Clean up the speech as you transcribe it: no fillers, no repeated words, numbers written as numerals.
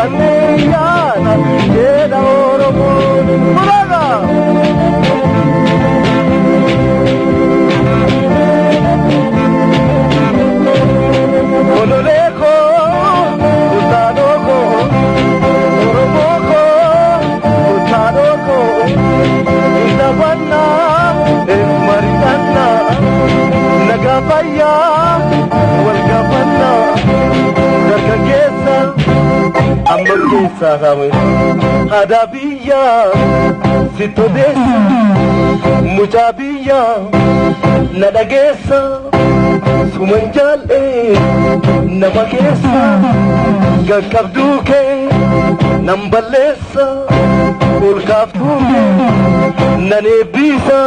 Kaniyana Jeda Oromoon Muraga Ololeko Utanoko Oromoko Utanoko Inabanna Maritanna Nagapaya Walgapanna Daga KEESA Amma KEESA kami Hadabiya Sitodesa Mujabiya Nadagesa Sumanjale Nama KEESA Gagabduke Nambalesa Ulkaftuke Nanebisa